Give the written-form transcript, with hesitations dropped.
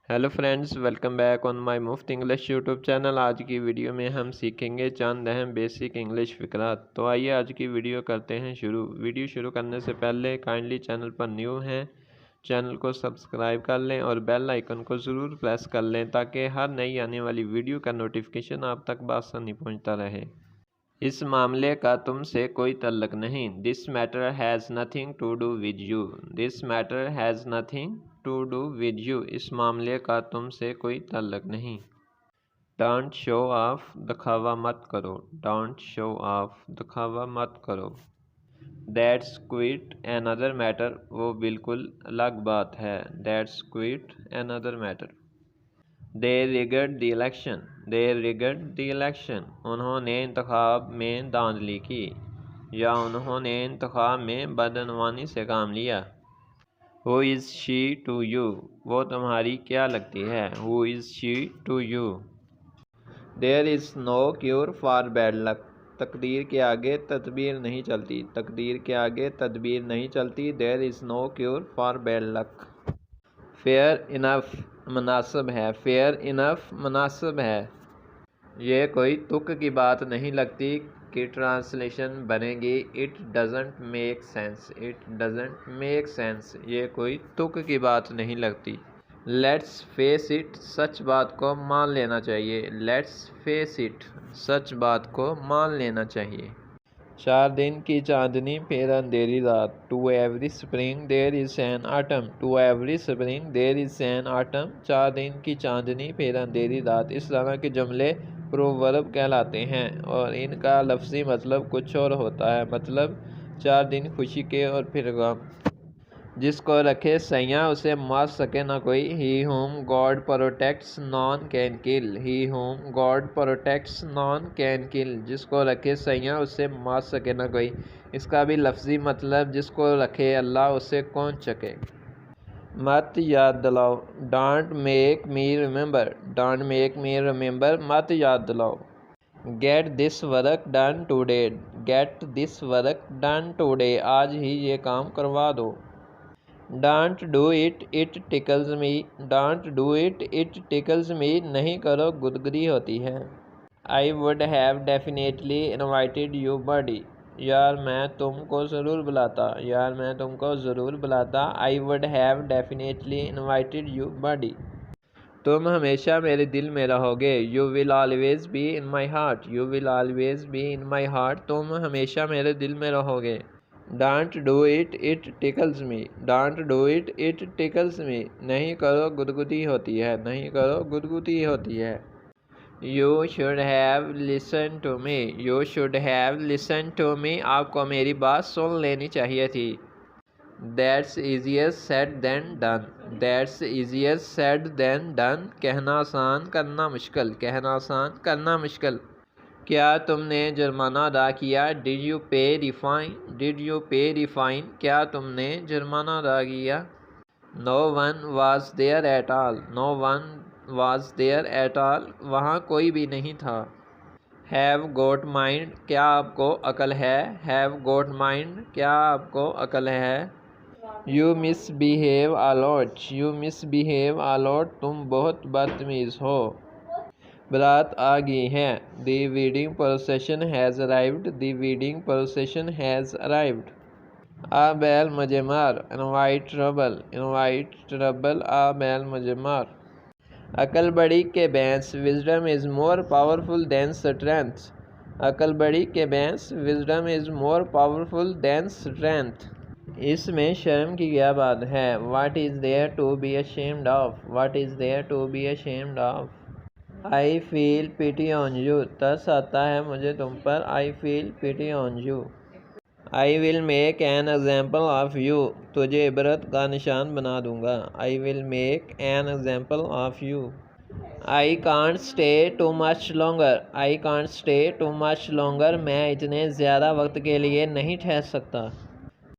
Hello friends, welcome back on my मुफ्त English YouTube channel. आज की वीडियो में हम सीखेंगे चंद अहम बेसिक इंग्लिश फ़िक़रात। तो आइए आज की वीडियो करते हैं शुरू। वीडियो शुरू करने से पहले काइंडली चैनल पर न्यू हैं, चैनल को सब्सक्राइब कर लें और बेल आइकन को ज़रूर प्रेस कर लें ताकि हर नई आने वाली वीडियो का नोटिफिकेशन आप तक बआसानी पहुँचता रहे। इस मामले का तुमसे कोई तल्लक नहीं। This matter has nothing to do with you. This matter has nothing to do with you. इस मामले का तुमसे कोई तल्लक नहीं। डोंट शो ऑफ, दिखावा मत करो। डोंट शो ऑफ, दिखावा मत करो। दैट्स क्विट अनदर मैटर, वो बिल्कुल अलग बात है। That's quit another matter. They rigged the election. They rigged the election. उन्होंने इंतखाब में धांधली की या उन्होंने इंतखाब में बदअनवानी से काम लिया। Who is she to you? वो तुम्हारी क्या लगती है? Who is she to you? There is no cure for bad luck. तकदीर के आगे तदबीर नहीं चलती। तकदीर के आगे तदबीर नहीं चलती। There is no cure for bad luck. Fair enough, मुनासिब है। फेयर इनफ, मुनासिब है। ये कोई तुक की बात नहीं लगती कि ट्रांसलेशन बनेगी it doesn't make sense. It doesn't make sense, ये कोई तुक की बात नहीं लगती। लेट्स फेस इट, सच बात को मान लेना चाहिए। लेट्स फेस इट, सच बात को मान लेना चाहिए। 4 दिन की चांदनी फिर अंधेरी रात। To every spring there is an autumn. To every spring there is an autumn. 4 दिन की चांदनी फिर अंधेरी रात। इस तरह के जुमले प्रोवर्ब कहलाते हैं और इनका लफ्ज़ी मतलब कुछ और होता है। मतलब 4 दिन खुशी के और फिर गम। जिसको रखे सैयाँ उसे मार सके ना कोई। He whom God protects none can kill. He whom God protects none can kill. जिसको रखे सैयाँ उसे मार सके ना कोई। इसका भी लफ्ज़ी मतलब जिसको रखे अल्लाह उसे कौन चके। मत याद दिलाओ। Don't make me remember. Don't make me remember, मत याद दिलाओ। Get this work done today. Get this work done today, आज ही ये काम करवा दो। Don't do it, it tickles me. Don't do it, it tickles me, नहीं करो गुदगुदी होती है। I would have definitely invited you buddy. यार मैं तुमको ज़रूर बुलाता। यार मैं तुमको ज़रूर बुलाता। I would have definitely invited you buddy. तुम हमेशा मेरे दिल में रहोगे। You will always be in my heart. You will always be in my heart, तुम हमेशा मेरे दिल में रहोगे। Don't do it, it tickles me. Don't do it, it tickles me, नहीं करो गुदगुदी होती है। नहीं करो गुदगुदी होती है। You should have listen to me. You should have listen to me, आपको मेरी बात सुन लेनी चाहिए थी। That's easier said than done. That's easier said than done, कहना आसान करना मुश्किल। कहना आसान करना मुश्किल। क्या तुमने जुर्माना अदा किया? Did you pay the fine? Did you pay the fine, क्या तुमने जुर्माना अदा किया? No one was there at all. No one was there at all, वहाँ कोई भी नहीं था। हैव गोट माइंड, क्या आपको अकल है? हैव गोट माइंड, क्या आपको अकल है? You misbehave a lot. You misbehave a lot, तुम बहुत बदतमीज़ हो। बारात आ गई है। The wedding procession has arrived. The wedding procession has arrived. आ बैल मुझे मार। Invite trouble. इनवाइट ट्रबल, आ बैल मुझे मार। अकल बड़ी के बैंस, wisdom is more powerful than strength. अकल बड़ी के बैंस, wisdom is more powerful than strength. इसमें शर्म की क्या बात है? What is there to be ashamed of. What is there to be ashamed of. I feel pity on you, तरस आता है मुझे तुम पर। I feel pity on you. I will make an example of you, तुझे इबरत का निशान बना दूंगा। I will make an example of you. I can't stay too much longer. I can't stay too much longer, मैं इतने ज़्यादा वक्त के लिए नहीं ठहर सकता।